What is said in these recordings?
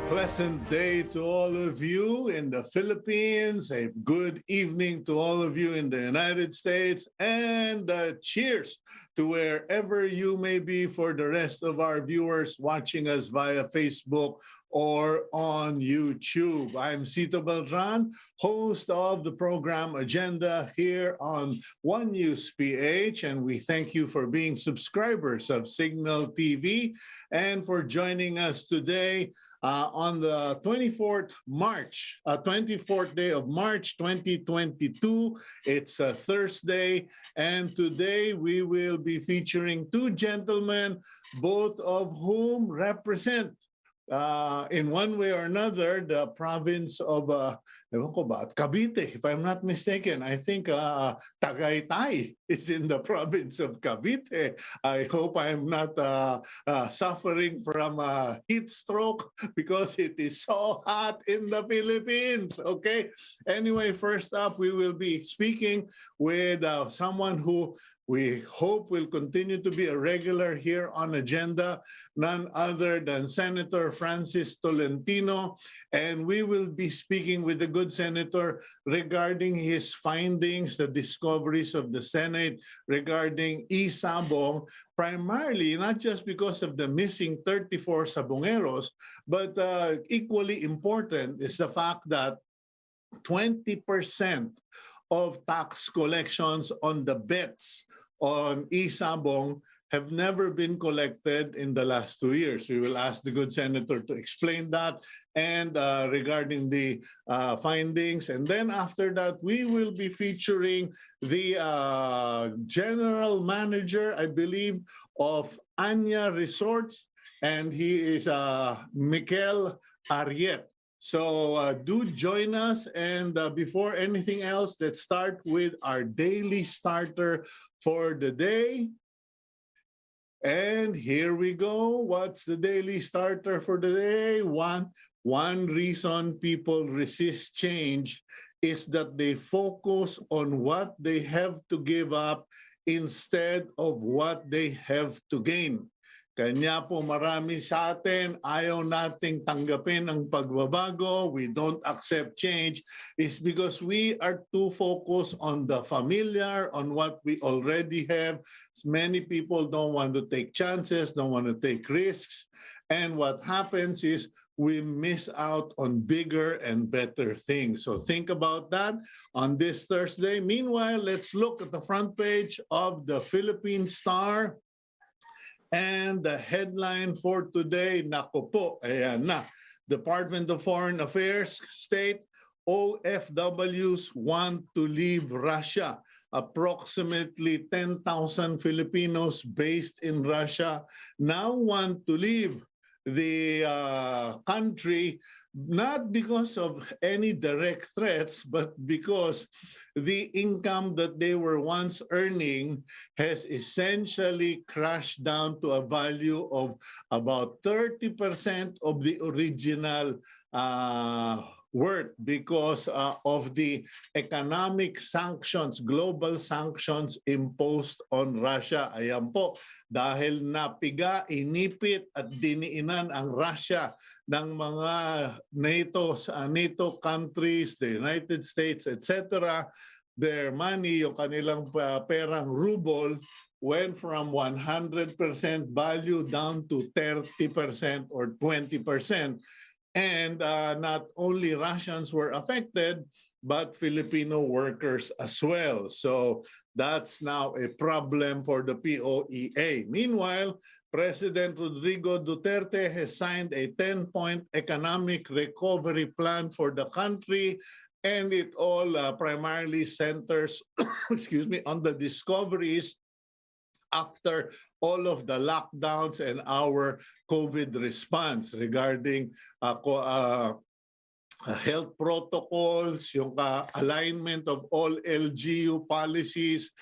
pleasant day to all of you in the Philippines. A good evening to all of you in the United States. And cheers to wherever you may be for the rest of our viewers watching us via Facebook or on YouTube. I'm Cito Beltran, host of the program Agenda here on One News PH, and we thank you for being subscribers of Cignal TV and for joining us today on the 24th day of March 2022. It's a Thursday, and today we will be featuring two gentlemen, both of whom represent in one way or another, the province of Cavite, if I'm not mistaken. I think Tagaytay is in the province of Cavite. I hope I'm not suffering from a heat stroke because it is so hot in the Philippines. Okay. Anyway, first up, we will be speaking with someone who we hope will continue to be a regular here on Agenda, none other than Senator Francis Tolentino. And we will be speaking with the good senator regarding his findings, the discoveries of the Senate regarding e-sabong, primarily not just because of the missing 34 sabongeros, but equally important is the fact that 20% of tax collections on the bets on e-sabong have never been collected in the last 2 years. We will ask the good senator to explain that and regarding the findings. And then after that, we will be featuring the general manager, I believe, of Anya Resorts, and he is Mikel Arriet. So do join us, and before anything else, let's start with our daily starter for the day. And here we go. What's the daily starter for the day? One reason people resist change is that they focus on what they have to give up instead of what they have to gain. Kanya po marami sa atin, ayaw nating tanggapin ang pagbabago, we don't accept change, is because we are too focused on the familiar, on what we already have. Many people don't want to take chances, don't want to take risks. And what happens is we miss out on bigger and better things. So think about that on this Thursday. Meanwhile, let's look at the front page of the Philippine Star. And the headline for today, nako po, ayan na. Department of Foreign Affairs state OFWs want to leave Russia. Approximately 10,000 Filipinos based in Russia now want to leave the country, not because of any direct threats, but because the income that they were once earning has essentially crashed down to a value of about 30% of the original worth because of the economic sanctions, global sanctions imposed on Russia. Ayan po, dahil napiga, inipit at diniinan ang Russia ng mga NATO countries, the United States, etc., their money, yung kanilang perang ruble, went from 100% value down to 30% or 20%. And not only Russians were affected, but Filipino workers as well. So that's now a problem for the POEA. Meanwhile, President Rodrigo Duterte has signed a 10-point economic recovery plan for the country, and it all primarily centers on the discoveries after all of the lockdowns and our COVID response regarding health protocols, yung alignment of all LGU policies,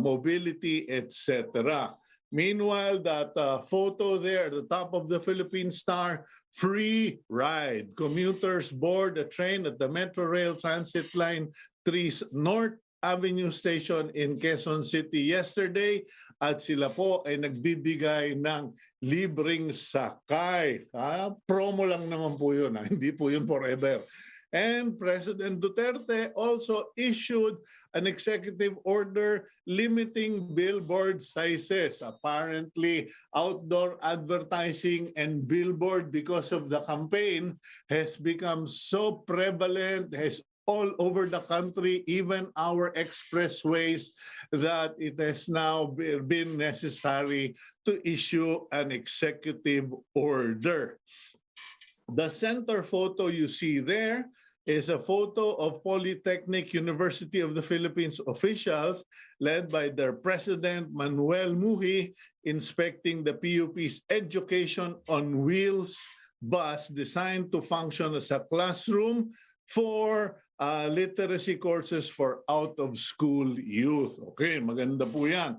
mobility, etc. Meanwhile, that photo there at the top of the Philippine Star, free ride. Commuters board a train at the Metro Rail Transit Line 3's North Avenue Station in Quezon City yesterday at sila po ay nagbibigay ng libreng sakay. Promo lang naman po yun. Hindi po yun forever. And President Duterte also issued an executive order limiting billboard sizes. Apparently, outdoor advertising and billboard, because of the campaign, has become so prevalent, has all over the country, even our expressways, that it has now been necessary to issue an executive order. The center photo you see there is a photo of Polytechnic University of the Philippines officials led by their president, Manuel Muhi, inspecting the PUP's Education on Wheels bus designed to function as a classroom for literacy courses for out-of-school youth. Okay, maganda po yan.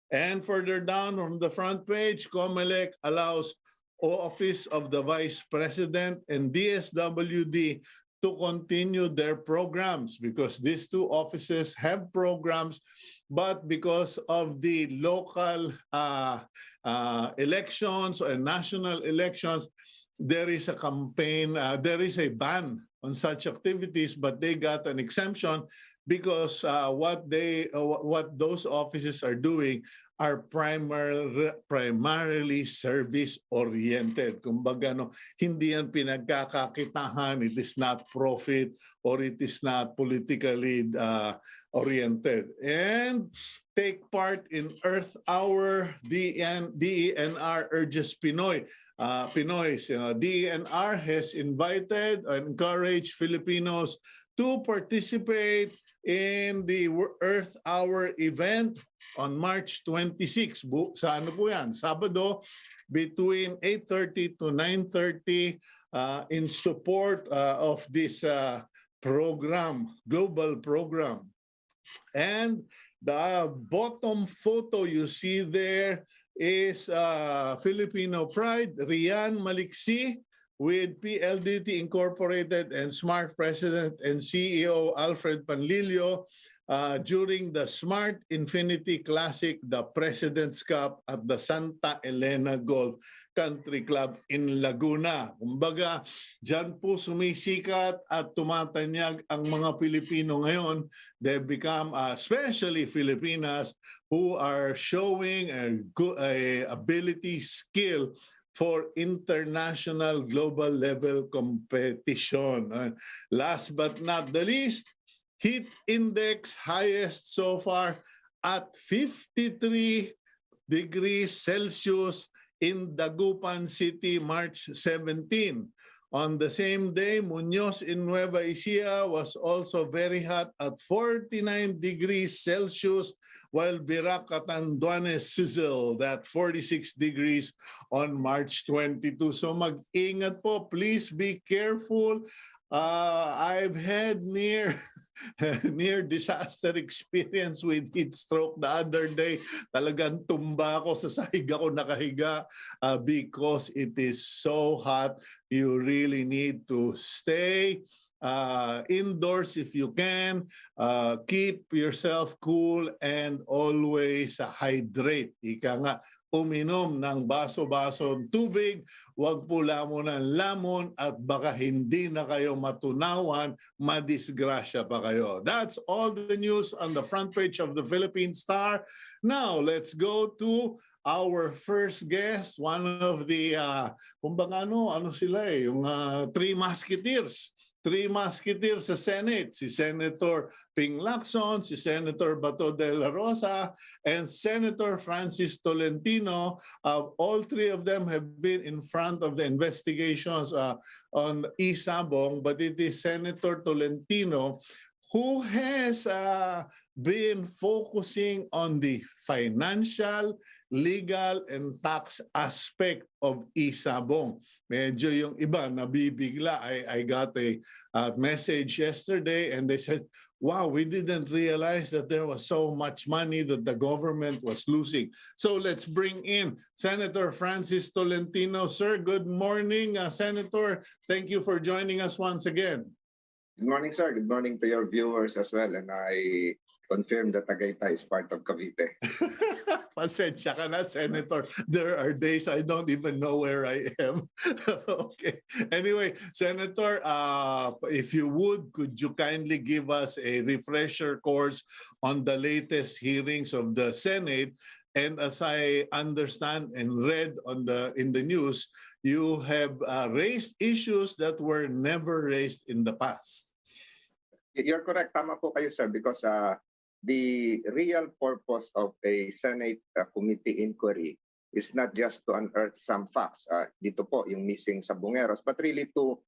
And further down on the front page, COMELEC allows Office of the Vice President and DSWD to continue their programs, because these two offices have programs, but because of the local elections and national elections, there is a campaign, there is a ban on such activities, but they got an exemption because what those offices are doing are primarily service-oriented. Kumbaga, no, hindi yan pinagkakakitahan, it is not profit, or it is not politically oriented. And take part in Earth Hour, DENR urges Pinoys. DENR has invited and encouraged Filipinos to participate in the Earth Hour event on March 26. Sa ano po yan? Sabado, between 8:30 to 9:30 in support of this program, global program. And the bottom photo you see there is Filipino Pride, Rian Maliksi, with PLDT Incorporated and Smart President and CEO Alfred Panlilio during the Smart Infinity Classic, the President's Cup at the Santa Elena Golf Country Club in Laguna. Kumbaga, dyan po sumisikat at tumatanyag ang mga Pilipino ngayon. They become, especially Filipinas, who are showing a ability, skill for international global level competition. Last but not the least, heat index highest so far at 53 degrees Celsius in Dagupan City, March 17. On the same day, Muñoz in Nueva Ecija was also very hot at 49 degrees Celsius, while Virac Catanduanes sizzled at 46 degrees on March 22. So mag-ingat po. Please be careful. I've had near disaster experience with heat stroke the other day. Talagang tumba ako sa sahig ako nakahiga because it is so hot. You really need to stay indoors if you can. Keep yourself cool and always hydrate. Ika nga, uminom ng baso-basong tubig, huwag po lamon ng lamon at baka hindi na kayo matunawan, madisgrasya pa kayo. That's all the news on the front page of the Philippine Star. Now, let's go to our first guest, one of the, kumbaga ano sila yung Three Musketeers. Three Musketeers sa Senate, si Senator Ping Lacson, si Senator Bato de la Rosa, and Senator Francis Tolentino. All three of them have been in front of the investigations on e-sabong, but it is Senator Tolentino who has been focusing on the financial, legal, and tax aspect of e-sabong. Medyo yung iba nabibigla. I got a message yesterday and they said, wow, we didn't realize that there was so much money that the government was losing. So let's bring in Senator Francis Tolentino. Sir, good morning, Senator. Thank you for joining us once again. Good morning, sir. Good morning to your viewers as well. And I confirm that Tagaytay is part of Cavite. Pasensya ka na, Senator. There are days I don't even know where I am. Okay. Anyway, Senator, if you would, could you kindly give us a refresher course on the latest hearings of the Senate? And as I understand and read in the news, you have raised issues that were never raised in the past. You're correct. Tama po kayo, sir, because the real purpose of a Senate committee inquiry is not just to unearth some facts. Dito po yung missing sabongeros, but really to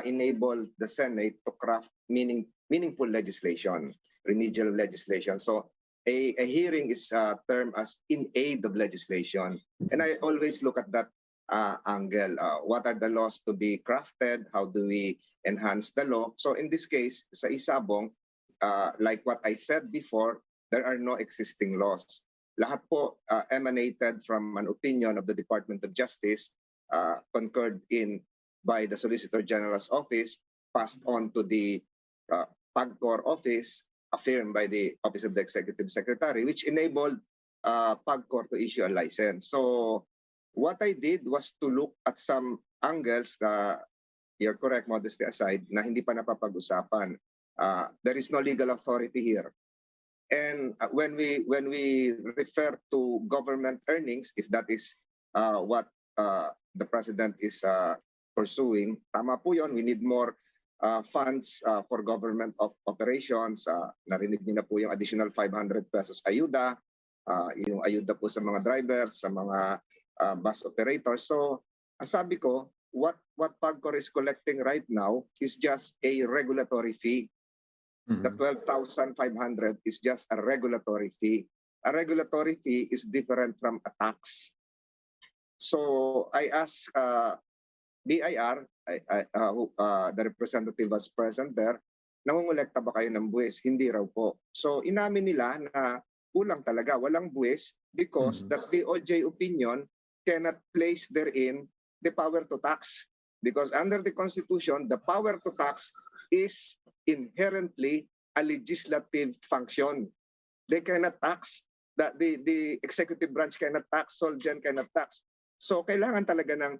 enable the Senate to craft meaningful legislation, remedial legislation. So a hearing is termed as in aid of legislation. And I always look at that angle. What are the laws to be crafted? How do we enhance the law? So in this case, sa e-sabong, like what I said before, there are no existing laws. Lahat po emanated from an opinion of the Department of Justice, concurred in by the Solicitor General's office, passed on to the PAGCOR office, affirmed by the Office of the Executive Secretary, which enabled PAGCOR to issue a license. So what I did was to look at some angles na, you're correct, modesty aside, na hindi pa napapag-usapan. There is no legal authority here. And when we refer to government earnings, if that is what the President is pursuing, tama po yun, we need more funds for government operations. Narinig niyo na po yung additional 500 pesos ayuda, yung ayuda po sa mga drivers, sa mga bus operators. So, sabi ko, what PAGCOR is collecting right now is just a regulatory fee. The 12,500 is just a regulatory fee. A regulatory fee is different from a tax. So I asked BIR, the representative was present there, nangungulekta ba kayo ng buwis? Hindi raw po. So inamin nila na kulang talaga, walang buwis because the DOJ opinion cannot place therein the power to tax. Because under the Constitution, the power to tax is inherently a legislative function. They cannot tax. The executive branch cannot tax, Solgen cannot tax. So kailangan talaga ng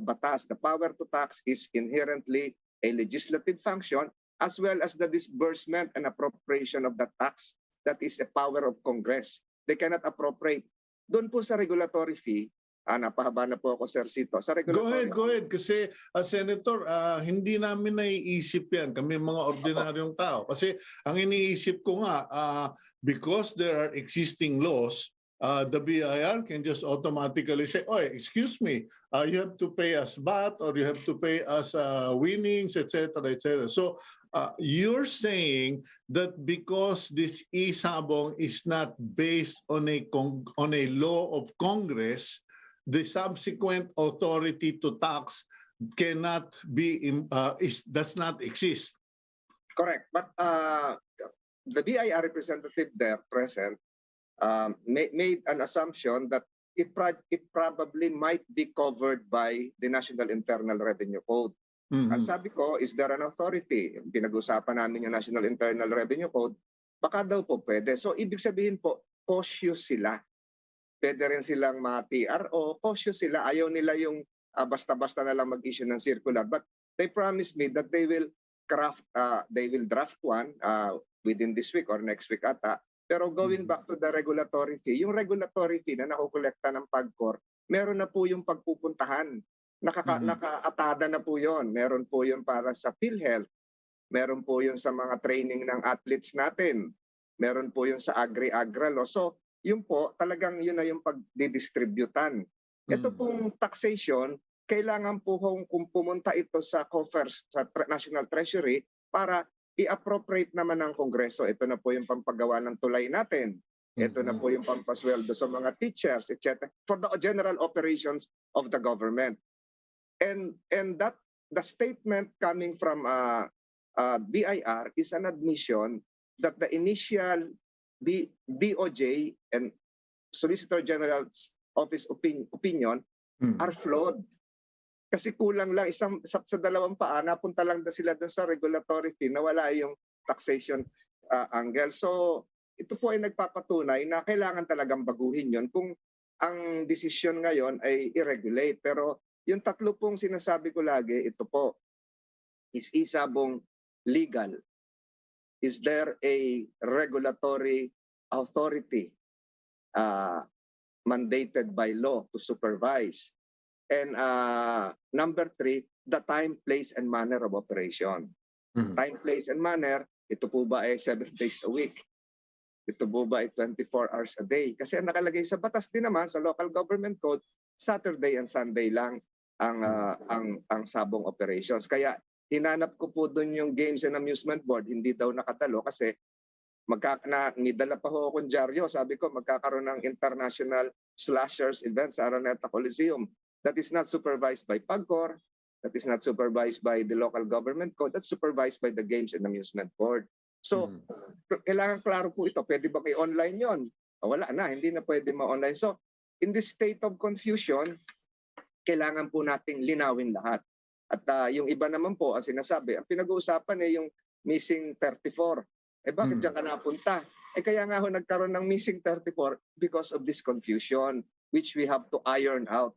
batas. The power to tax is inherently a legislative function as well as the disbursement and appropriation of that tax. That is a power of Congress. They cannot appropriate. Doon po sa regulatory fee, napahaba na po ako, Sir Cito. Sa regulatory Go ahead. Kasi, Senator, hindi namin naiisip yan, kami mga ordinaryong tao. Kasi ang iniisip ko nga, because there are existing laws, the BIR can just automatically say, oh, excuse me, you have to pay us VAT or you have to pay us winnings, etc., etc. So you're saying that because this e-sabong is not based on a law of Congress, the subsequent authority to tax cannot be does not exist. Correct, but the BIR representative there present made an assumption that it probably might be covered by the National Internal Revenue Code. Ang sabi ko, is there an authority? Pinag-usapan namin yung National Internal Revenue Code, baka daw po pwede. So ibig sabihin po, cautious sila. Pwede rin silang ma-TRO, cautious sila. Ayaw nila yung basta-basta na lang mag-issue ng circular. But they promised me that they will draft one within this week or next week ata. Pero going back to the regulatory fee, yung regulatory fee na nakukolekta ng PAGCOR, meron na po yung pagpupuntahan. Nakaatada na po yon. Meron po yun para sa PhilHealth. Meron po yun sa mga training ng athletes natin. Meron po yun sa Agri-Agra Law. So, yun po, talagang yun na yung pagdidistributan. Ito pong taxation, kailangan po kung pumunta ito sa coffers, sa National Treasury, para i-appropriate naman ng Kongreso. Ito na po yung pampagawa ng tulay natin. Ito na po yung pampasweldo sa mga teachers, etc. For the general operations of the government. And that the statement coming from BIR is an admission that the initial DOJ and Solicitor General's Office opinion are flawed. Kasi kulang lang sa dalawang paa, napunta lang sila doon sa regulatory fee, nawala yung taxation angle. So ito po ay nagpapatunay na kailangan talagang baguhin yon kung ang desisyon ngayon ay i-regulate. Pero yung tatlo pong sinasabi ko lagi, ito po, is e-sabong legal? Is there a regulatory authority mandated by law to supervise? And number 3, the time, place, and manner of operation. Time, place, and manner, ito po ba ay 7 days a week? Ito po ba ay 24 hours a day? Kasi ang nakalagay sa batas din naman, sa local government code, Saturday and Sunday lang ang sabong operations. Kaya hinanap ko po doon yung Games and Amusement Board, hindi daw nakatalo kasi may dala pa ho akong dyaryo. Sabi ko, magkakaroon ng international slashers event sa Araneta Coliseum. That is not supervised by PAGCOR. That is not supervised by the local government code. That's supervised by the Games and Amusement Board. So, kailangan klaro po ito. Pwede ba i-online yon? Wala na, hindi na pwede ma-online. So, in this state of confusion, kailangan po nating linawin lahat. At yung iba naman po, ang sinasabi, ang pinag-uusapan ay yung missing 34. Bakit diyan ka napunta? Kaya nga ho nagkaroon ng missing 34 because of this confusion, which we have to iron out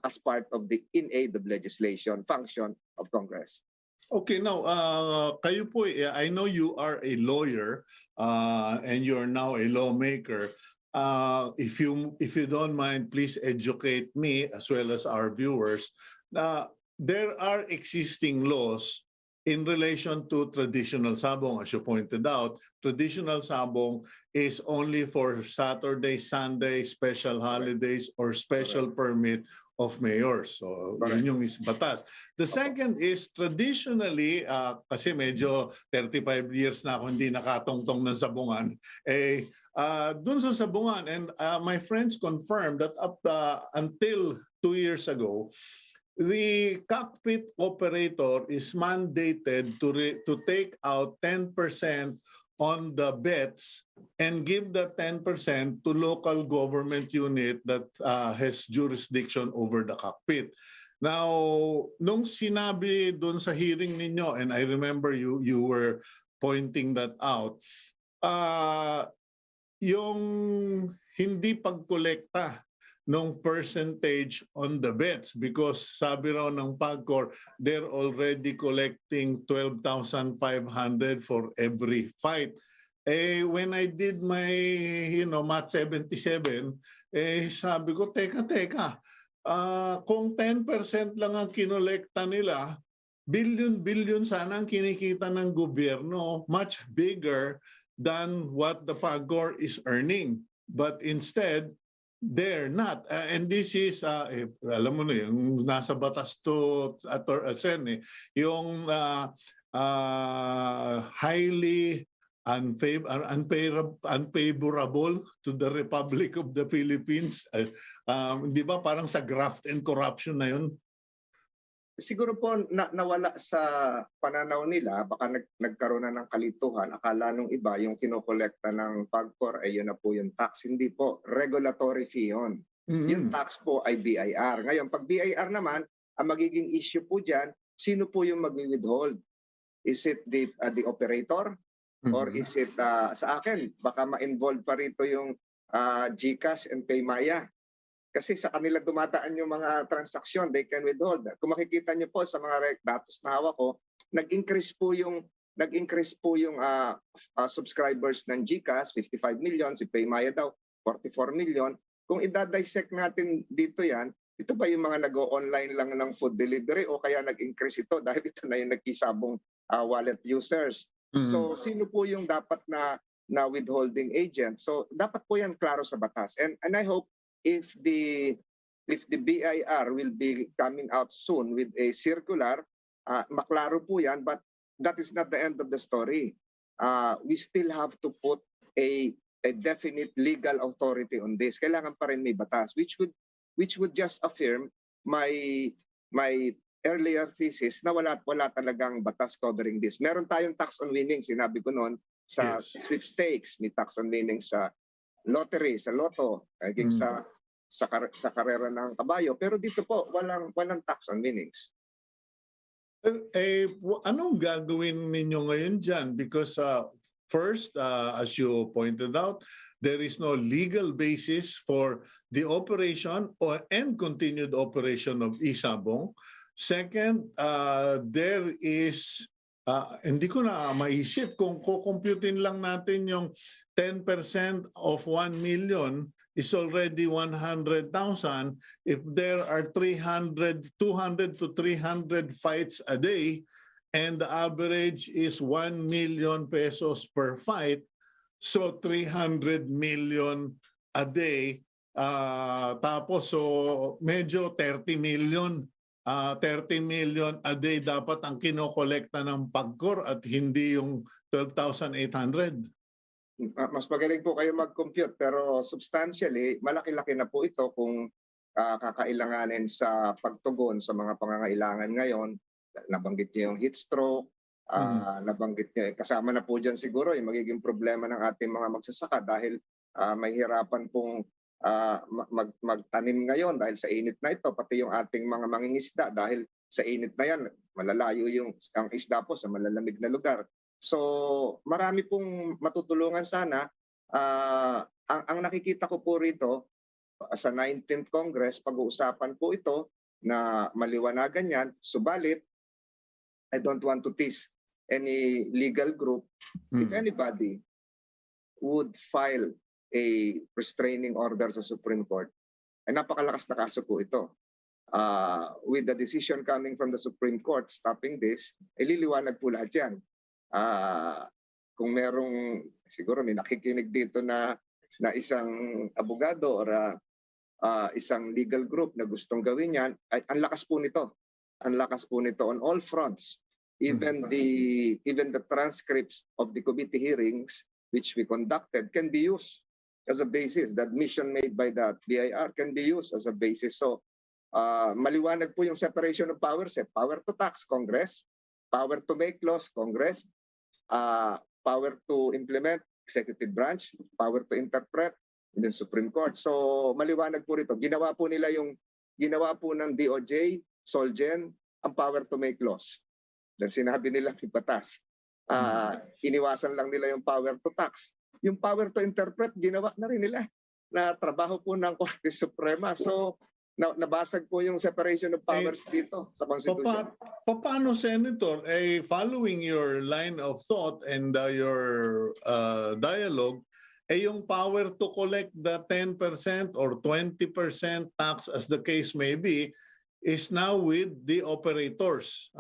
as part of the in-aid of legislation function of Congress. Okay, now, kayo po, I know you are a lawyer and you're now a lawmaker. If you don't mind, please educate me as well as our viewers. There are existing laws in relation to traditional sabong. As you pointed out, traditional sabong is only for Saturday, Sunday, special holidays, or special permit of mayors. So yun yung batas. The second is traditionally, kasi medyo 35 years na ako hindi nakatongtong ng sabungan, dun sa sabungan, and my friends confirmed that up until 2 years ago, the cockpit operator is mandated to take out 10% on the bets and give the 10% to local government unit that has jurisdiction over the cockpit. Now, nung sinabi doon sa hearing ninyo, and I remember you were pointing that out, yung hindi pagkolekta ng percentage on the bets, because sabi raw ng PAGCOR, they're already collecting 12,500 for every fight. When I did my Math 77, sabi ko, teka, kung 10% lang ang kinolekta nila, billion sana ang kinikita ng gobyerno, much bigger than what the PAGCOR is earning. But instead, they're not. And this is, alam mo na yung nasa batas to, Sen, yung highly unfavorable to the Republic of the Philippines. Di ba parang sa graft and corruption na yun? Siguro po nawala sa pananaw nila, baka nagkaroon na ng kalituhan. Akala nung iba, yung kinokolekta ng PAGCOR ay yun na po yung tax. Hindi po, regulatory fee yun. Yung tax po ay BIR. Ngayon, pag BIR naman, ang magiging issue po dyan, sino po yung mag-withhold? Is it the operator? Or is it, sa akin, baka ma-involve pa rito yung GCash and PayMaya. Kasi sa kanila dumataan yung mga transaksyon, they can withhold. Kung makikita niyo po sa mga datos na hawak ko, nag-increase po yung subscribers ng GCash, 55 million, si PayMaya daw, 44 million. Kung i-dissect natin dito yan, ito ba yung mga nag-o-online lang ng food delivery o kaya nag-increase ito dahil ito na yung nag-isabong wallet users? So sino po yung dapat na withholding agent? So dapat po yan klaro sa batas. And I hope if the BIR will be coming out soon with a circular, maklaro po yan, but that is not the end of the story. We still have to put a definite legal authority on this. Kailangan pa rin may batas, which would just affirm my earlier thesis na wala talagang batas covering this. Meron tayong tax on winnings, sinabi ko noon, sa sweepstakes, may tax on winnings sa lottery, sa lotto, sa sa karera ng kabayo. Pero dito po, walang tax on winnings. Anong gagawin ninyo ngayon dyan? Because first, as you pointed out, there is no legal basis for the operation and continued operation of e-sabong. Second, there is, hindi ko na maisip kung kukumputin lang natin yung 10% of 1 million is already 100,000. If there are 200 to 300 fights a day, and the average is 1 million pesos per fight, so 300 million a day. Tapos so medyo 30 million. 30 million a day dapat ang kinokolekta ng PAGCOR at hindi yung 12,800. Mas magaling po kayo mag-compute, pero substantially, malaki-laki na po ito kung kakailanganin sa pagtugon sa mga pangangailangan ngayon. Nabanggit niyo yung heat stroke, nabanggit niyo, kasama na po dyan siguro yung magiging problema ng ating mga magsasaka dahil may hirapan pong magtanim ngayon dahil sa init na ito, pati yung ating mga mangingisda dahil sa init na yan, malalayo ang isda po sa malalamig na lugar. So marami pong matutulungan sana. Ang nakikita ko po rito sa 19th Congress, pag-uusapan po ito na maliwanagan yan. Subalit, I don't want to tease any legal group. If anybody would file a restraining order sa Supreme Court, ay napakalakas na kaso po ito. With the decision coming from the Supreme Court stopping this, liliwanag po lahat yan. Kung merong, siguro may nakikinig dito na isang abogado or isang legal group na gustong gawin yan, ay ang lakas po nito. Ang lakas po nito on all fronts. Even the transcripts of the committee hearings which we conducted can be used as a basis. The admission made by the BIR can be used as a basis. So maliwanag po yung separation of powers. Power to tax, Congress. Power to make laws, Congress. Power to implement, executive branch. Power to interpret, and then Supreme Court. So maliwanag po rito. Ginawa po ng DOJ, Solgen, ang power to make laws. Dahil sinabi nila may batas. Iniwasan lang nila yung power to tax. Yung power to interpret, ginawa na rin nila na trabaho po ng Korte Suprema. So nabasag po yung separation of powers dito sa Constitution. Paano, Senator, following your line of thought and your dialogue, yung power to collect the 10% or 20% tax as the case may be is now with the operators.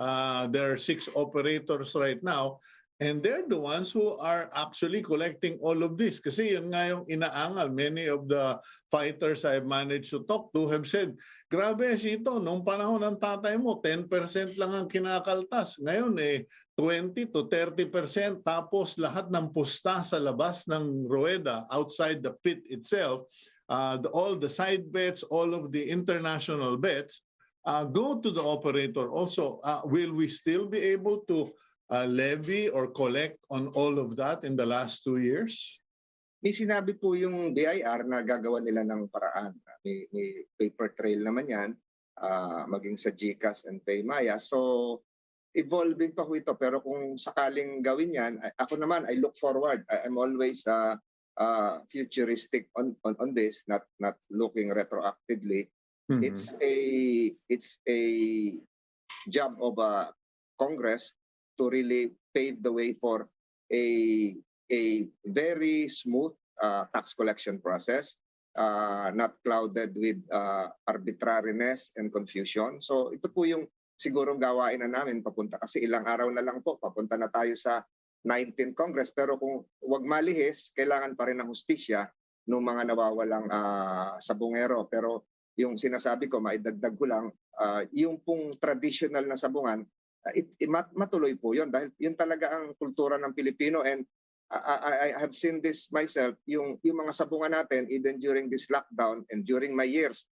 There are 6 operators right now. And they're the ones who are actually collecting all of this. Kasi yun nga yung inaangal. Many of the fighters I've managed to talk to have said, grabe Cito, nung panahon ng tatay mo, 10% lang ang kinakaltas. Ngayon 20 to 30%. Tapos lahat ng pusta sa labas ng rueda, outside the pit itself, all the side bets, all of the international bets, go to the operator. Also, will we still be able to levy or collect on all of that in the last 2 years? May sinabi po yung BIR na gagawa nila ng paraan. May paper trail naman yan, maging sa GCash and Paymaya. So, evolving pa po ito. Pero kung sakaling gawin yan, ako naman, I look forward. I'm always futuristic on this, not looking retroactively. It's a job of Congress to really pave the way for a very smooth tax collection process, not clouded with arbitrariness and confusion. So ito po yung sigurong gawain na namin papunta, kasi ilang araw na lang po papunta na tayo sa 19th Congress, pero kung wag malihis, kailangan pa rin ng hustisya ng mga nawawalang sabungero. Pero yung sinasabi ko, maidagdag ko lang, yung pong traditional na sabungan, matuloy po yun dahil yun talaga ang kultura ng Pilipino. And I have seen this myself, yung mga sabungan natin even during this lockdown and during my years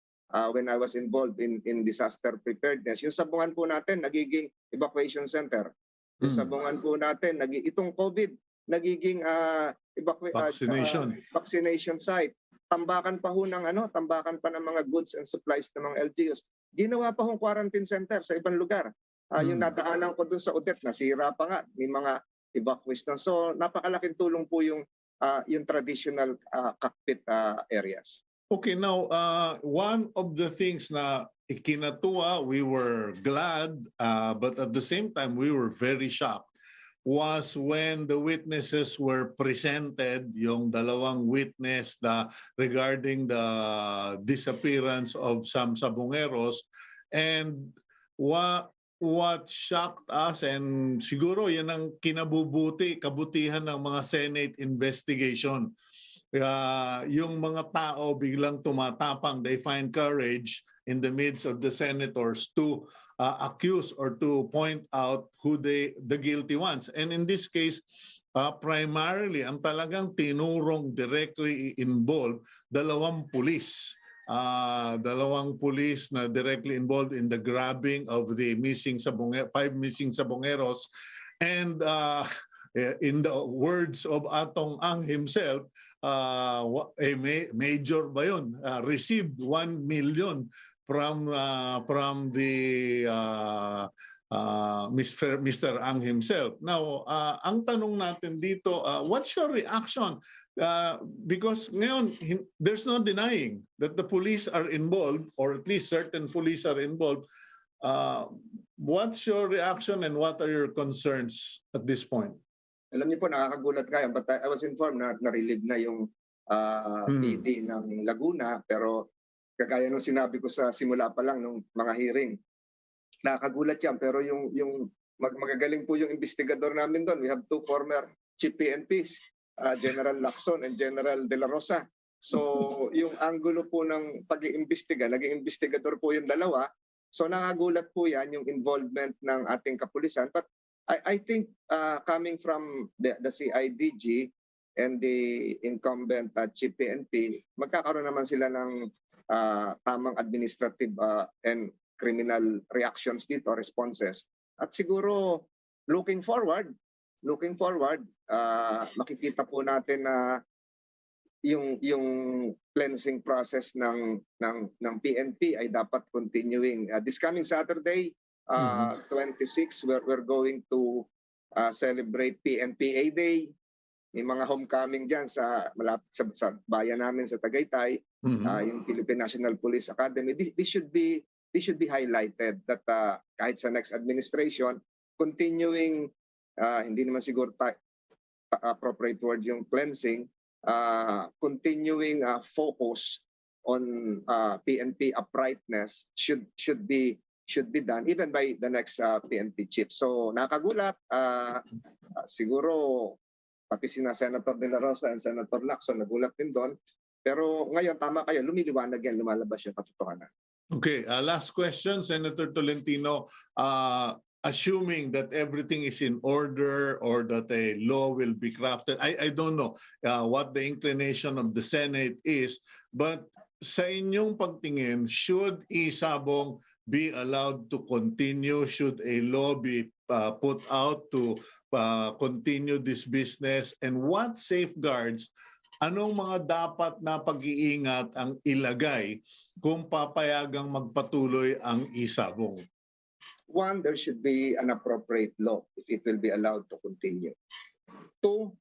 when I was involved in disaster preparedness, yung sabungan po natin nagiging evacuation center. Yung sabungan po natin, itong COVID, nagiging vaccination site. tambakan pa ho ng tambakan pa ng mga goods and supplies ng mga LGUs. Ginawa pa hong quarantine center sa ibang lugar. Yung nadaanan ko dun sa Udet, nasira pa nga, may mga evacuees na. So napakalaking tulong po yung traditional cockpit areas. Okay, now one of the things na ikinatuwa, we were glad, but at the same time we were very shocked, was when the witnesses were presented, yung dalawang witness regarding the disappearance of some sabongeros, and what shocked us, and siguro yan ang kabutihan ng mga Senate investigation. Yung mga tao biglang tumatapang, they find courage in the midst of the senators to accuse or to point out who the guilty ones. And in this case, primarily, ang talagang tinurong directly involved, dalawang pulis na directly involved in the grabbing of the five missing sabongeros. And in the words of Atong Ang himself, major ba yun? Received 1 million from the Mr. Ang himself. Now, ang tanong natin dito, what's your reaction? Because ngayon, there's no denying that the police are involved, or at least certain police are involved. What's your reaction and what are your concerns at this point? Alam niyo po, nakakagulat kayo, but I was informed na na-relieve na yung PD ng Laguna, pero kagaya nung sinabi ko sa simula pa lang nung mga hearing, nakakagulat yan, pero yung magagaling po yung investigador namin doon. We have two former chief PNPs, General Lacson and General De La Rosa. So yung anggulo po ng pag-iimbestiga, naging investigador po yung dalawa. So nakakagulat po yan yung involvement ng ating kapulisan. But I think coming from the CIDG and the incumbent chief PNP, magkakaroon naman sila ng tamang administrative and criminal reactions dito, responses. At siguro looking forward, makikita po natin na yung cleansing process ng PNP ay dapat continuing. This coming Saturday, 26, we're going to celebrate PNPA Day. May mga homecoming dyan malapit sa bayan namin sa Tagaytay, yung Philippine National Police Academy. This should be highlighted that kahit sa next administration, continuing, hindi naman siguro appropriate word yung cleansing, continuing focus on PNP uprightness should be done even by the next PNP chief. So nakagulat, siguro pati sina Senator De La Rosa and Senator Lacson nagulat din doon. Pero ngayon, tama kayo, lumiliwanag yan, lumalabas yung katotohanan. Okay, last question, Senator Tolentino. Assuming that everything is in order or that a law will be crafted, I don't know what the inclination of the Senate is, but sa inyong pagtingin, should e-sabong be allowed to continue? Should a law be put out to continue this business? And what safeguards, anong mga dapat na pag-iingat ang ilagay kung papayagang magpatuloy ang e-sabong? One, there should be an appropriate law if it will be allowed to continue. Two,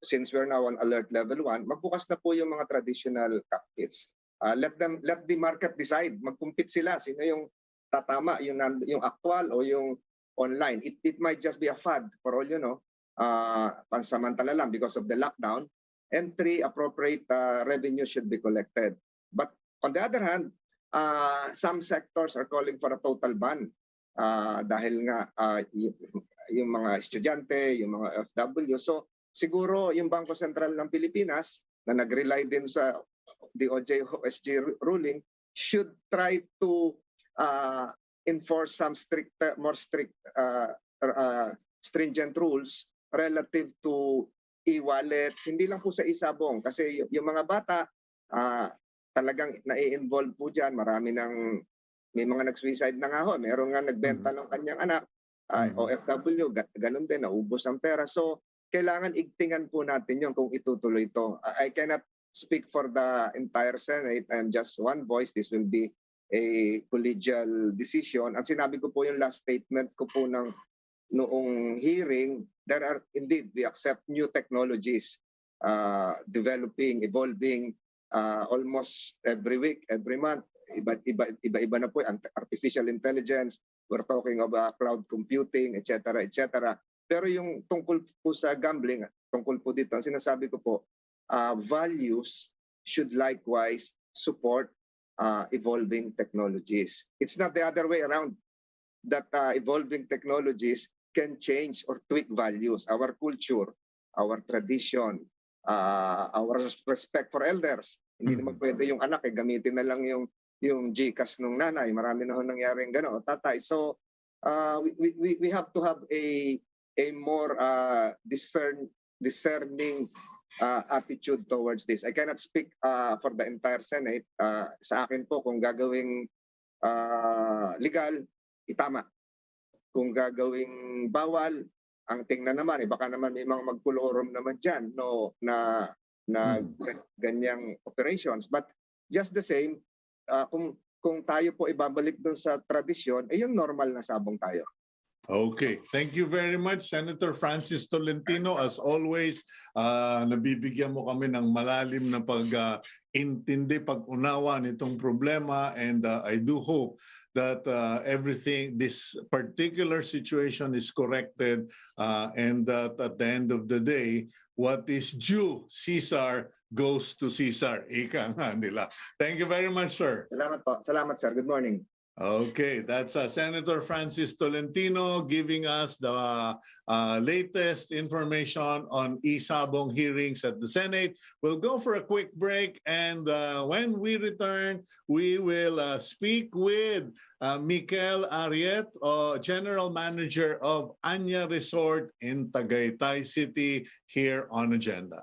since we're now on alert level 1, magbukas na po yung mga traditional cockpits. Let the market decide. Mag-compete sila. Sino yung tatama, yung actual o yung online. It might just be a fad for all you know. Pansamantala lang because of the lockdown. And 3, appropriate revenue should be collected. But on the other hand, some sectors are calling for a total ban dahil nga yung mga estudyante, yung mga OFW. So siguro yung Bangko Sentral ng Pilipinas na nag-rely din sa DOJ-OSG ruling should try to enforce some more strict stringent rules relative to e-wallets. Hindi lang po sa e-sabong kasi yung mga bata talagang nai-involve po dyan. May mga nag-suicide na nga ho. Meron nga nagbenta ng kanyang anak, OFW, ganun din, naubos ang pera. So, kailangan igtingan po natin yun kung itutuloy ito. I cannot speak for the entire Senate. I'm just one voice. This will be a collegial decision. Ang sinabi ko po yung last statement ko po noong hearing, there are indeed, we accept new technologies developing, evolving almost every week, every month. Iba-iba na po, artificial intelligence, we're talking about cloud computing, etc., etc. Pero yung tungkol po sa gambling, tungkol po dito, ang sinasabi ko po, values should likewise support evolving technologies. It's not the other way around, that evolving technologies can change or tweak values, our culture, our tradition, our respect for elders. Hindi naman pwede yung anak gamitin na lang yung GCash nung nanay. Marami na ho nangyaring gano'n, tatay. So we have to have a more discerning attitude towards this. I cannot speak for the entire Senate. Sa akin po, kung gagawing legal, itama. Kung gagawing bawal, ang tingnan naman, baka naman may mga magkulorum naman dyan na ganyang operations. But just the same, kung tayo po ibabalik dun sa tradisyon, yung normal na sabong tayo. Okay. Thank you very much, Senator Francis Tolentino. As always, nabibigyan mo kami ng malalim na pag-intindi, pag-unawa nitong problema, and I do hope that this particular situation is corrected and that at the end of the day, what is due Caesar goes to Caesar. Ika nga nila. Thank you very much, sir. Salamat po. Salamat, sir. Good morning. Okay, that's Senator Francis Tolentino giving us the latest information on e-sabong hearings at the Senate. We'll go for a quick break, and when we return, we will speak with Mikel, Arriet, General Manager of Anya Resort in Tagaytay City, here on Agenda.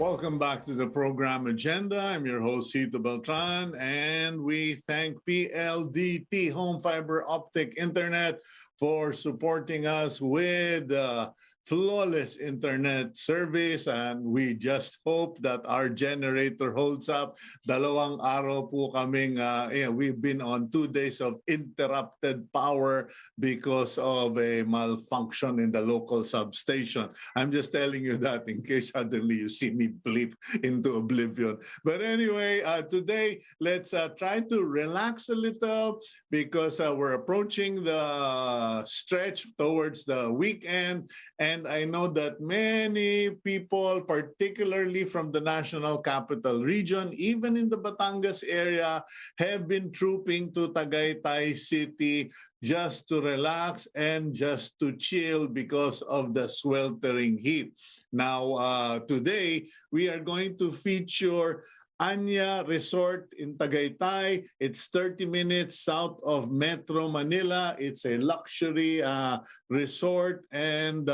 Welcome back to the program agenda. I'm your host, Cito Beltran, and we thank PLDT Home Fiber Optic Internet for supporting us with flawless internet service, and we just hope that our generator holds up. Dalawang araw po kaming, we've been on 2 days of interrupted power because of a malfunction in the local substation. I'm just telling you that in case suddenly you see me blip into oblivion. But anyway, today, let's try to relax a little because we're approaching the stretch towards the weekend. And I know that many people, particularly from the National Capital Region, even in the Batangas area, have been trooping to Tagaytay City just to relax and just to chill because of the sweltering heat. Now, today, we are going to feature Anya Resort in Tagaytay. It's 30 minutes south of Metro Manila. It's a luxury resort, and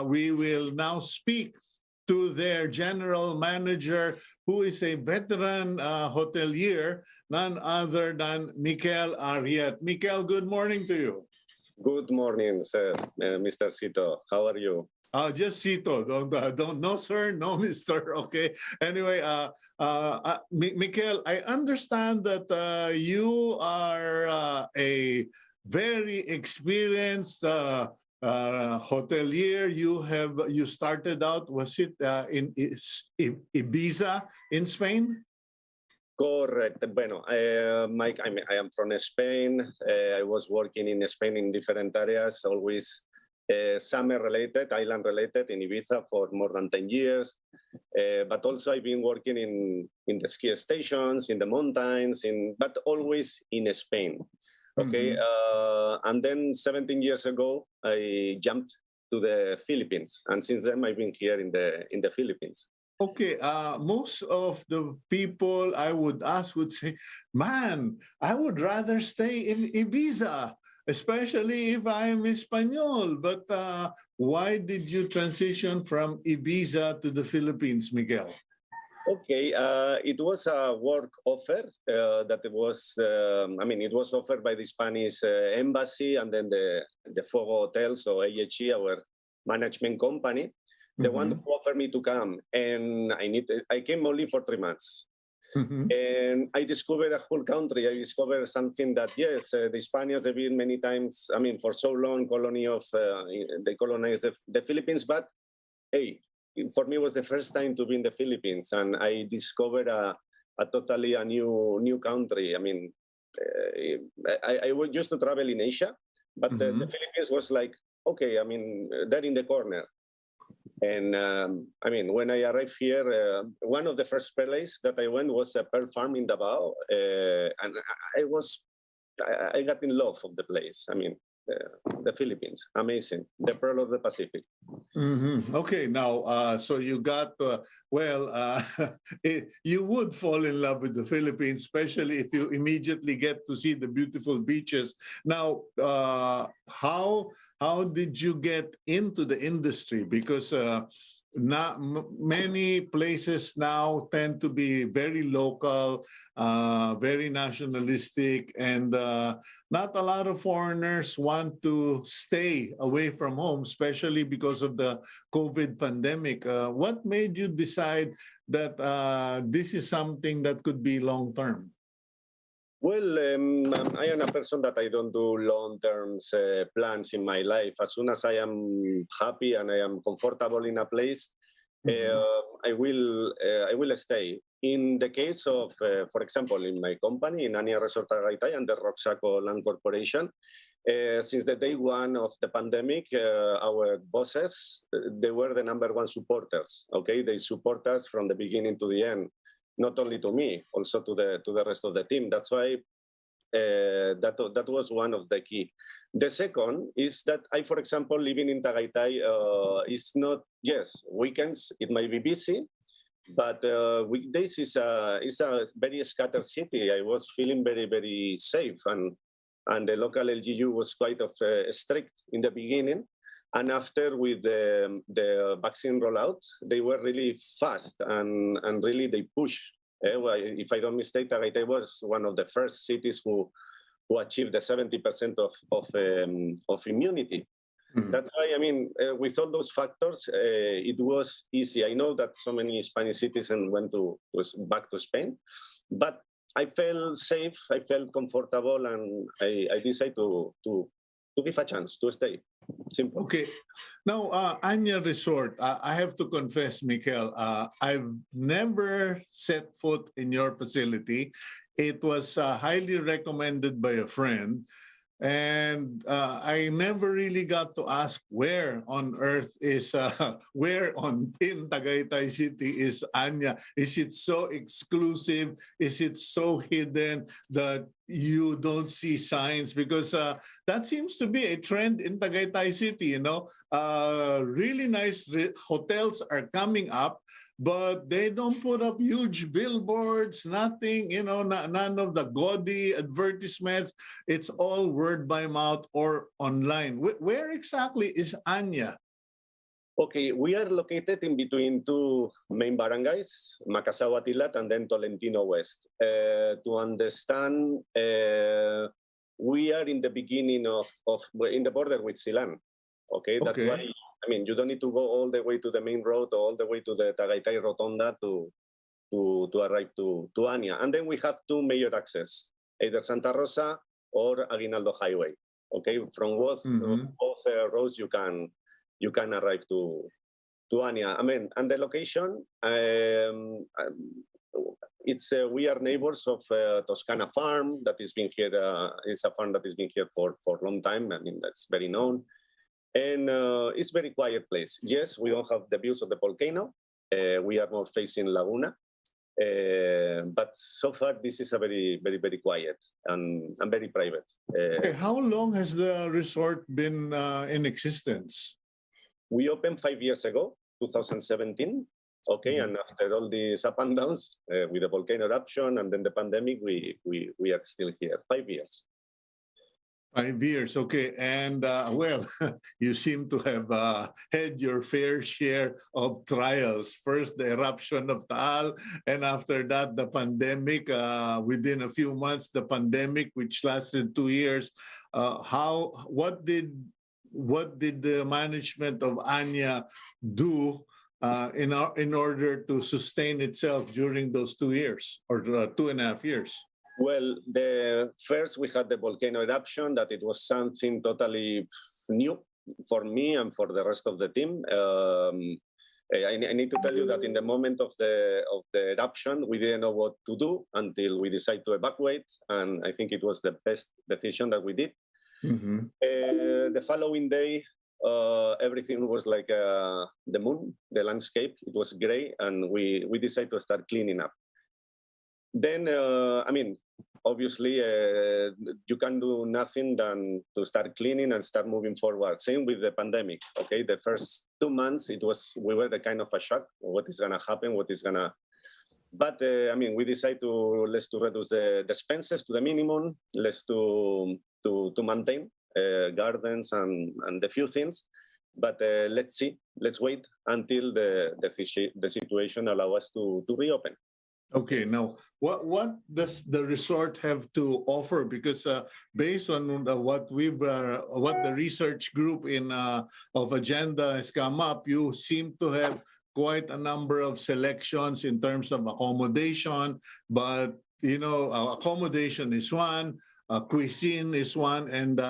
we will now speak to their general manager, who is a veteran hotelier, none other than Mikel Arriet. Mikel, good morning to you. Good morning, sir, Mr. Cito. How are you? Just Cito. Don't, no sir, no mister. Okay. Anyway, Mikel, I understand that you are a very experienced hotelier. You started out, was it in Ibiza in Spain? Correct. Bueno, Mike, I am from Spain. I was working in Spain in different areas, always summer-related, island-related in Ibiza for more than 10 years. But also I've been working in the ski stations, in the mountains, but always in Spain. Okay, and then 17 years ago, I jumped to the Philippines. And since then, I've been here in the Philippines. Okay, most of the people I would ask would say, man, I would rather stay in Ibiza, especially if I'm Espanol. But why did you transition from Ibiza to the Philippines, Miguel? Okay, it was a work offer that was, it was offered by the Spanish embassy and then the Fogo Hotels, so AHE, our management company. The one who offered me to come, and I came only for 3 months. And I discovered a whole country. I discovered something that, yes, the Spaniards have been many times, for so long, they colonized the Philippines, but hey, for me, it was the first time to be in the Philippines, and I discovered a totally new country. I used to travel in Asia, but the Philippines was like, okay, they're in the corner. And when I arrived here, one of the first places that I went was a pearl farm in Davao, and I got in love of the place. The Philippines, amazing, the pearl of the Pacific. Okay, now, so you got, you would fall in love with the Philippines, especially if you immediately get to see the beautiful beaches. Now, how did you get into the industry? Because many places now tend to be very local, very nationalistic, and not a lot of foreigners want to stay away from home, especially because of the COVID pandemic. What made you decide that this is something that could be long-term? Well, I am a person that I don't do long-term plans in my life. As soon as I am happy and I am comfortable in a place, I will stay. In the case of, for example, in my company, in Anya Resort Tagaytay and the Roxaco Land Corporation, since the day one of the pandemic, our bosses, they were the #1 supporters. Okay, they support us from the beginning to the end. Not only to me, also to the rest of the team. That's why that was one of the key. The second is that I, for example, living in Tagaytay is not, yes, weekends it might be busy, but weekdays is a very scattered city. I was feeling very, very safe, and the local LGU was quite strict in the beginning. And after with the vaccine rollout, they were really fast and really they push. If I don't mistake, Tagaytay was one of the first cities who achieved the 70% of immunity. Mm-hmm. That's why, I mean, with all those factors, it was easy. I know that so many Spanish citizens went back to Spain, but I felt safe, I felt comfortable, and I decided to give a chance to stay. Simple. Okay. Now, Anya Resort, I have to confess, Mikel, I've never set foot in your facility. It was highly recommended by a friend. And I never really got to ask where on earth is, in Tagaytay City is Anya? Is it so exclusive? Is it so hidden that you don't see signs? Because that seems to be a trend in Tagaytay City, you know. Really nice hotels are coming up, but they don't put up huge billboards, nothing, you know, none of the gaudy advertisements. It's all word by mouth or online. Where exactly is Anya? Okay, we are located in between two main barangays, Macasawa Tilat and then Tolentino West. To understand, we are in the beginning in the border with Silan. Okay, that's why, I mean, you don't need to go all the way to the main road or all the way to the Tagaytay Rotonda to arrive to Anya. And then we have two major access, either Santa Rosa or Aguinaldo Highway. Okay, from both roads you can arrive to Anya. I mean, and the location, it's we are neighbors of Toscana Farm that has been here. It's a farm that has been here for a long time. I mean, that's very known. And it's a very quiet place. Yes, we don't have the views of the volcano. We are more facing Laguna. But so far, this is a very, very, very quiet and very private. Okay, how long has the resort been in existence? We opened 5 years ago, 2017. Okay, and after all these up and downs with the volcano eruption and then the pandemic, we are still here. 5 years. 5 years, okay. And well, you seem to have had your fair share of trials. First, the eruption of Taal, and after that, the pandemic. Within a few months, the pandemic, which lasted 2 years. What did the management of Anya do in order to sustain itself during those 2 years or 2.5 years? Well, first we had the volcano eruption, that it was something totally new for me and for the rest of the team. I need to tell you that in the moment of the eruption, we didn't know what to do until we decided to evacuate, and I think it was the best decision that we did. Mm-hmm. The following day, everything was like the moon, the landscape. It was gray, and we decided to start cleaning up. Then, I mean, obviously, you can do nothing than to start cleaning and start moving forward. Same with the pandemic. Okay, the first 2 months, we were the kind of a shock. What is gonna happen? But I mean, we decided to reduce the expenses to the minimum. To maintain gardens and the few things. But let's wait until the situation allow us to reopen. Okay, now what does the resort have to offer? Because based on what the research group of Agenda has come up, you seem to have quite a number of selections in terms of accommodation. But you know, accommodation is one, cuisine is one, and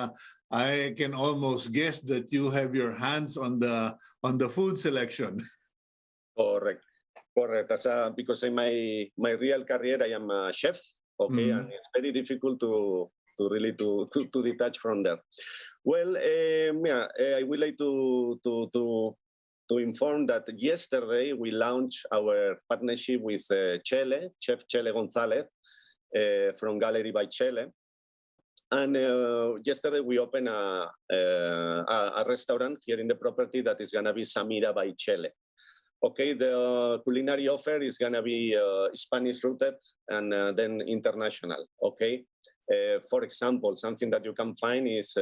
I can almost guess that you have your hands on the food selection. Correct. Because in my real career, I am a chef, okay, and it's very difficult to really detach from that. Well, I would like to inform that yesterday we launched our partnership with Chef Chele Gonzalez from Gallery by Chele, and yesterday we opened a restaurant here in the property that is gonna be Samira by Chele. Okay, the culinary offer is going to be Spanish rooted and then international. Okay, for example, something that you can find is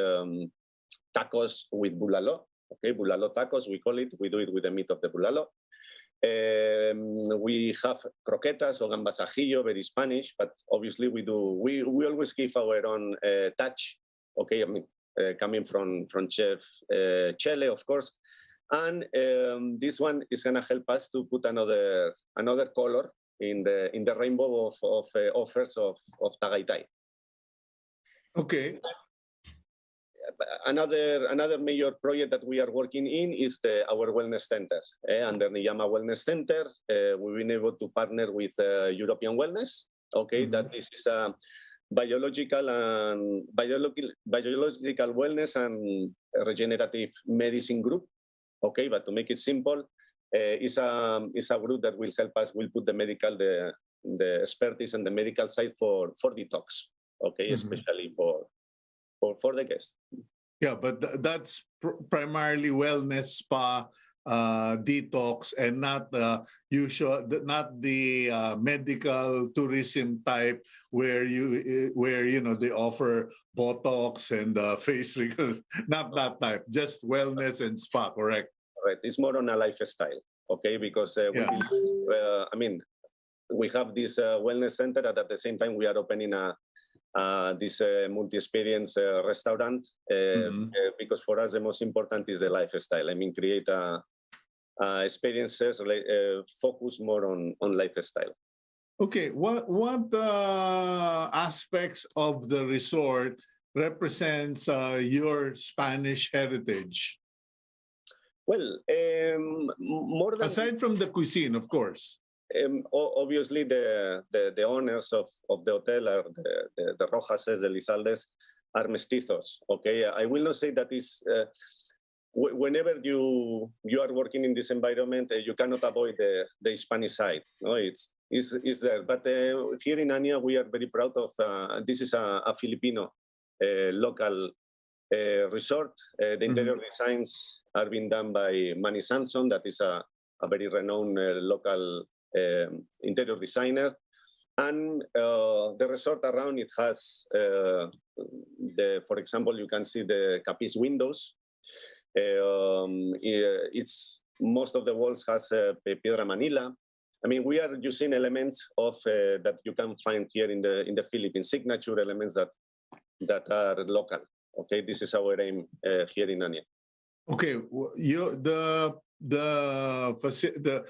tacos with bulalo. Okay, bulalo tacos, we call it. We do it with the meat of the bulalo. We have croquetas or gambas ajillo, very Spanish, but obviously we always give our own touch. Okay, I mean, coming from Chef Chele, of course. And this one is going to help us to put another color in the rainbow of offers of Tagaytay. Okay. Another major project that we are working in is our wellness center. Under Niyama Wellness Center, we've been able to partner with European Wellness. Okay, that this is a biological wellness and regenerative medicine group. Okay, but to make it simple, is a group that will help us. Will put the expertise and the medical side for detox. Okay, especially for the guests. Yeah, but that's primarily wellness, spa, detox, and not the usual, not the medical tourism type where they offer Botox and face wrinkle. Not that type. Just wellness and spa. Correct. Right. It's more on a lifestyle. Okay, because we have this wellness center, and at the same time we are opening this multi-experience restaurant because for us the most important is the lifestyle. I mean, create experiences focus more on lifestyle. Okay, what aspects of the resort represents your Spanish heritage? Well, more than aside from the cuisine, of course. Obviously, the owners of the hotel are the Rojases, the Lizaldes, are mestizos. Okay, I will not say that is. Whenever you are working in this environment, you cannot avoid the Spanish side. No, it's there. But here in Anya, we are very proud of. This is a Filipino local resort. The interior designs are being done by Manny Samson. That is a very renowned local interior designer, and the resort around it has for example, you can see the Capiz windows. It's most of the walls has piedra manila. I mean, we are using elements of that you can find here in the Philippines, signature elements that are local. Okay, this is our aim here in Anya. Okay, the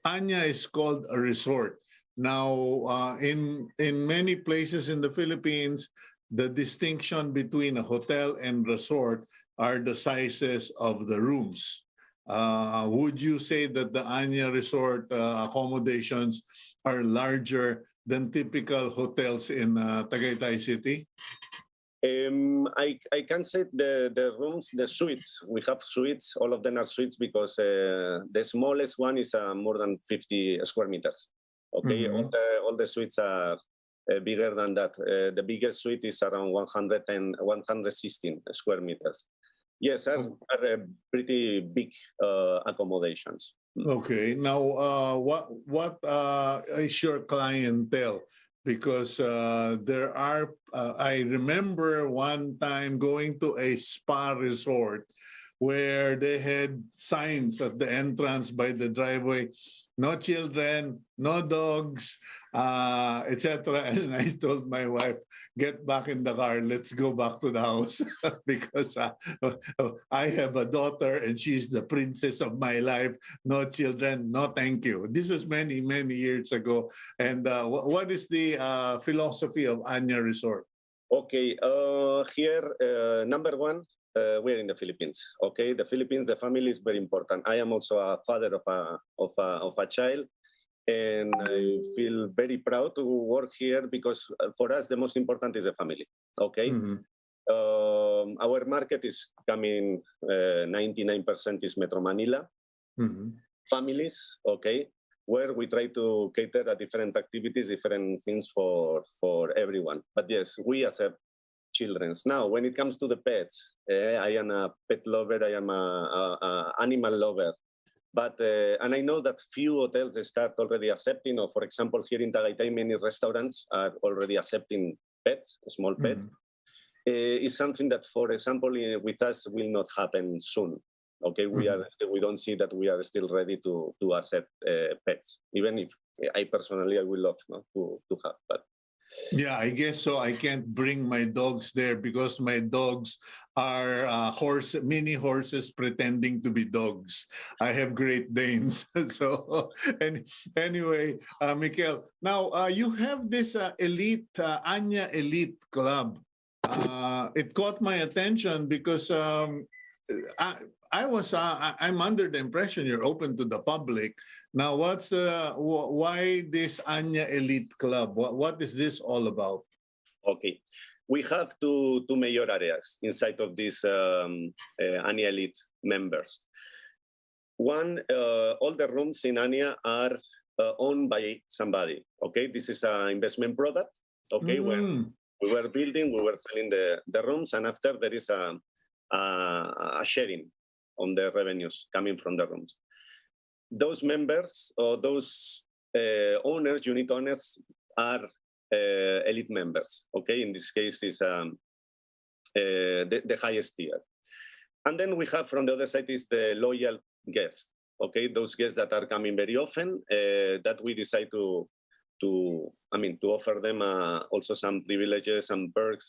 Anya is called a resort. Now, in many places in the Philippines, the distinction between a hotel and resort are the sizes of the rooms. Would you say that the Anya Resort accommodations are larger than typical hotels in Tagaytay City? I can say the rooms, the suites. We have suites. All of them are suites because the smallest one is more than 50 square meters. Okay, all the suites are bigger than that. The biggest suite is around 116 square meters. Yes, are pretty big accommodations. Okay. Now, what is your clientele? Because there are, I remember one time going to a spa resort where they had signs at the entrance by the driveway, no children, no dogs, etc. And I told my wife, get back in the car, let's go back to the house because I have a daughter and she's the princess of my life. No children, no thank you. This was many, many years ago. And what is the philosophy of Anya Resort? Okay, here, number one, we're in the Philippines. Okay, the Philippines, the family is very important. I am also a father of a child, and I feel very proud to work here because for us the most important is the family. Okay, our market is coming 99% is Metro Manila families. Okay, where we try to cater a different activities, different things for everyone. But yes, we accept children's. Now, when it comes to the pets, I am a pet lover. I am a animal lover. But and I know that few hotels start already accepting, or for example, here in Tagaytay, many restaurants are already accepting pets, small pets. It's something that, for example, with us will not happen soon. Okay, we don't see that we are still ready to accept pets, even if I personally I would love to have, but Yeah, I guess so. I can't bring my dogs there because my dogs are mini horses pretending to be dogs. I have Great Danes. So, anyway, Mikel, now you have this Anya Elite Club. It caught my attention because I, I'm under the impression you're open to the public. Now, why this Anya Elite Club? What is this all about? okay. We have two major areas inside of this Anya Elite members. One, all the rooms in Anya are owned by somebody. Okay, this is an investment product. Okay, when we were building, we were selling the rooms, and after there is a sharing on the revenues coming from the rooms. Those members or those owners, unit owners, are elite members. Okay, in this case is the highest tier. And then we have from the other side is the loyal guests. Okay, those guests that are coming very often that we decide to offer them also some privileges, some perks,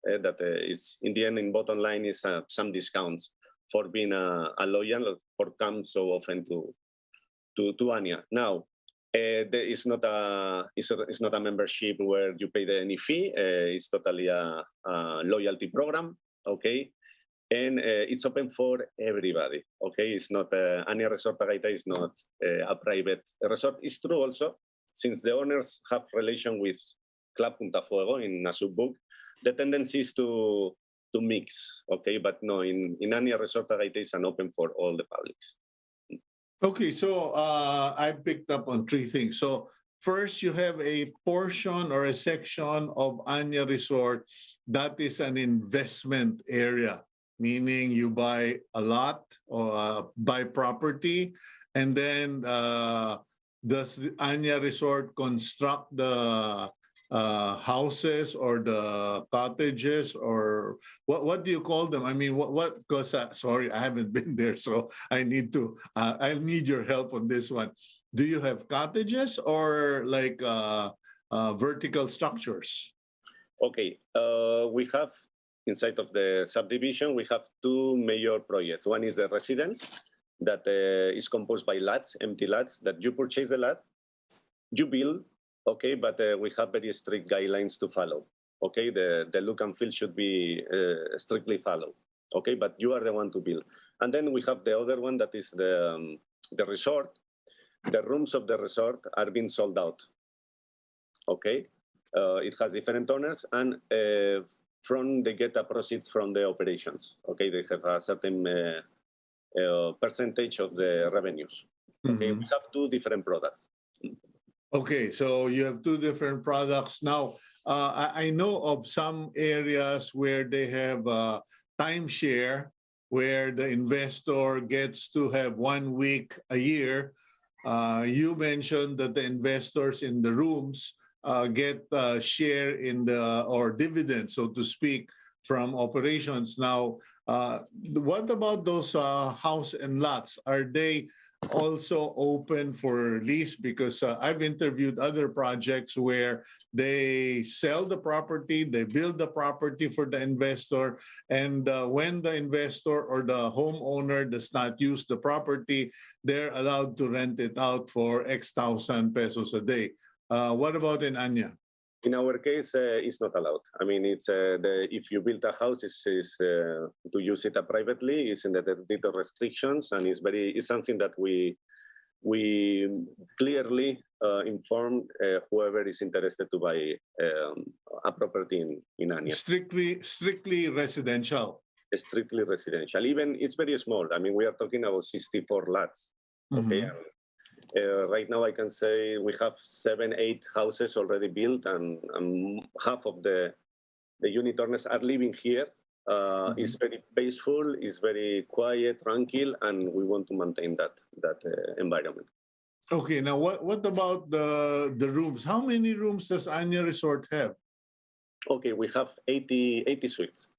that is in the end, in bottom line, is some discounts for being a loyal or come so often to Anya. Now, there is not a membership where you pay any fee. It's totally a loyalty program. Okay, and it's open for everybody. Okay, it's not Anya Resort Tagaytay is not a private resort. It's true also, since the owners have relation with Club Punta Fuego in Nasubug, the tendency is to mix, okay? But no, in Anya Resort Tagaytay is an open for all the publics. Okay, so I picked up on three things. So first, you have a portion or a section of Anya Resort that is an investment area, meaning you buy a lot or buy property, and then does the Anya Resort construct the houses or the cottages, or what do you call them? I mean, what? Because sorry, I haven't been there, so I need to. I need your help on this one. Do you have cottages or like vertical structures? Okay, we have inside of the subdivision we have two major projects. One is the residence that is composed by lots, empty lots that you purchase the lot, you build. Okay, but we have very strict guidelines to follow. Okay, the look and feel should be strictly followed. Okay, but you are the one to build. And then we have the other one that is the resort. The rooms of the resort are being sold out. Okay, it has different owners, and they get the proceeds from the operations. Okay, they have a certain percentage of the revenues. Okay, we have two different products. Okay, so you have two different products. Now, I know of some areas where they have timeshare, where the investor gets to have 1 week a year. You mentioned that the investors in the rooms get share in or dividends, so to speak, from operations. Now, what about those house and lots? Are they also open for lease? Because I've interviewed other projects where they sell the property, they build the property for the investor, and when the investor or the homeowner does not use the property, they're allowed to rent it out for X thousand pesos a day. What about in Anya? In our case, it's not allowed. I mean, it's if you build a house, it's to use it privately. It's in the data restrictions, and it's something that we clearly inform whoever is interested to buy a property in Anya. Strictly residential. Strictly residential. Even it's very small. I mean, we are talking about 64 lots. Okay. Right now, I can say we have 7-8 houses already built, and half of the unit owners are living here. It's very peaceful, it's very quiet, tranquil, and we want to maintain that environment. Okay, now what about the rooms? How many rooms does Anya Resort have? Okay, we have 80 suites.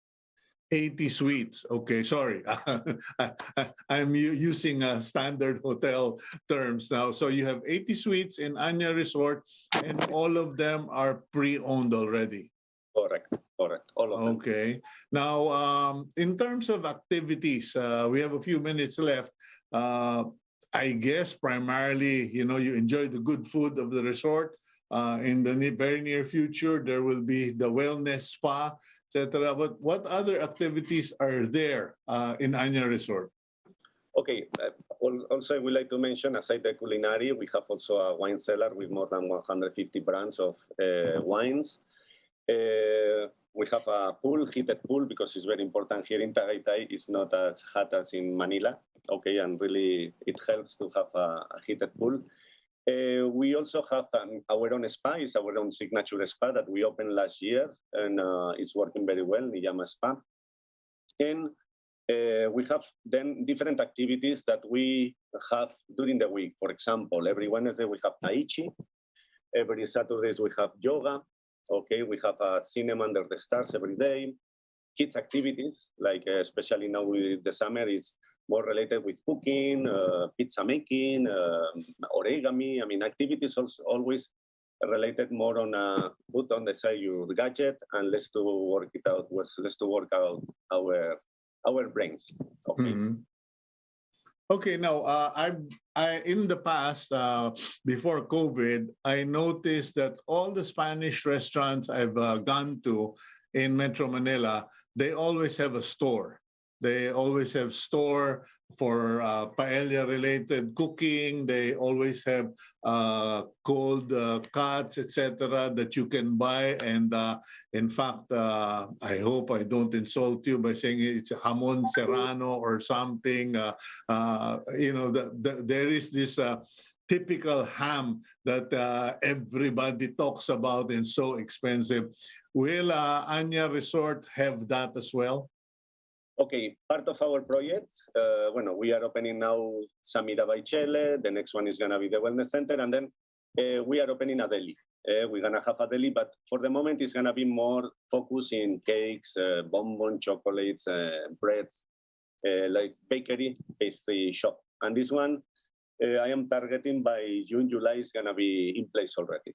80 suites. Okay, sorry. I'm using standard hotel terms now. So you have 80 suites in Anya Resort, and all of them are pre-owned already. Correct. All of them. Okay. Now, in terms of activities, we have a few minutes left. I guess primarily, you enjoy the good food of the resort. In the very near future, there will be the wellness spa, etc. But what other activities are there in Anya Resort? Okay. Also, I would like to mention, aside the culinary, we have also a wine cellar with more than 150 brands of wines. We have a pool, heated pool, because it's very important here in Tagaytay. It's not as hot as in Manila. Okay, and really it helps to have a heated pool. We also have our own spa. It's our own signature spa that we opened last year, and it's working very well, Niyama Spa. And we have then different activities that we have during the week. For example, every Wednesday we have Tai Chi. Every Saturdays we have yoga. Okay, we have a cinema under the stars every day. Kids activities, like especially now with the summer, is more related with cooking, pizza making, origami. I mean, activities also always related more on put on the side your gadget and let's to work out our brains. Okay. Mm-hmm. Okay, now I in the past, before COVID, I noticed that all the Spanish restaurants I've gone to in Metro Manila, they always have a store. They always have store for paella-related cooking. They always have cold cuts, etc., that you can buy. And in fact, I hope I don't insult you by saying it's jamon serrano or something. There is this typical ham that everybody talks about and so expensive. Will Anya Resort have that as well? Okay, part of our project, we are opening now Samira by Chile. The next one is going to be the Wellness Center. And then we are opening a deli. We're going to have a deli, but for the moment, it's going to be more focused in cakes, bonbon, chocolates, breads, like bakery, pastry shop. And this one, I am targeting by June, July, is going to be in place already.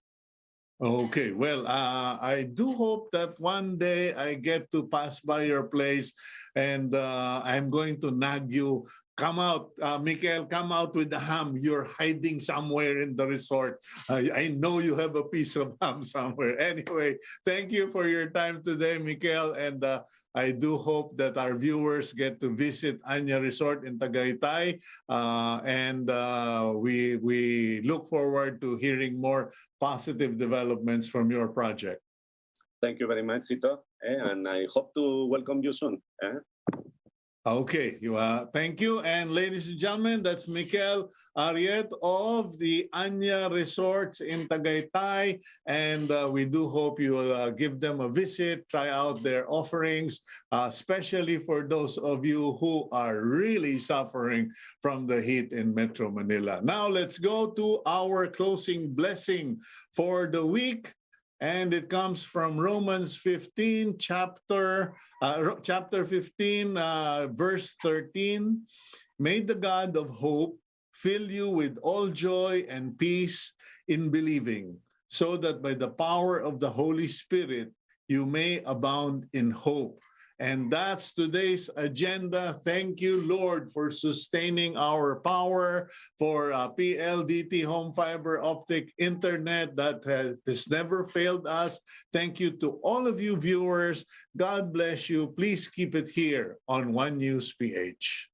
Okay, well, I do hope that one day I get to pass by your place and I'm going to nag you. Come out, Mikel, come out with the ham. You're hiding somewhere in the resort. I know you have a piece of ham somewhere. Anyway, thank you for your time today, Mikel. And I do hope that our viewers get to visit Anya Resort in Tagaytay. And we look forward to hearing more positive developments from your project. Thank you very much, Cito. And I hope to welcome you soon. Okay, thank you. And ladies and gentlemen, that's Mikel Arriet of the Anya Resorts in Tagaytay. And we do hope you will give them a visit, try out their offerings, especially for those of you who are really suffering from the heat in Metro Manila. Now let's go to our closing blessing for the week. And it comes from Romans 15, chapter 15, verse 13. May the God of hope fill you with all joy and peace in believing, so that by the power of the Holy Spirit, you may abound in hope. And that's today's agenda. Thank you, Lord, for sustaining our power, for PLDT home fiber optic internet that has never failed us. Thank you to all of you viewers. God bless you. Please keep it here on One News PH.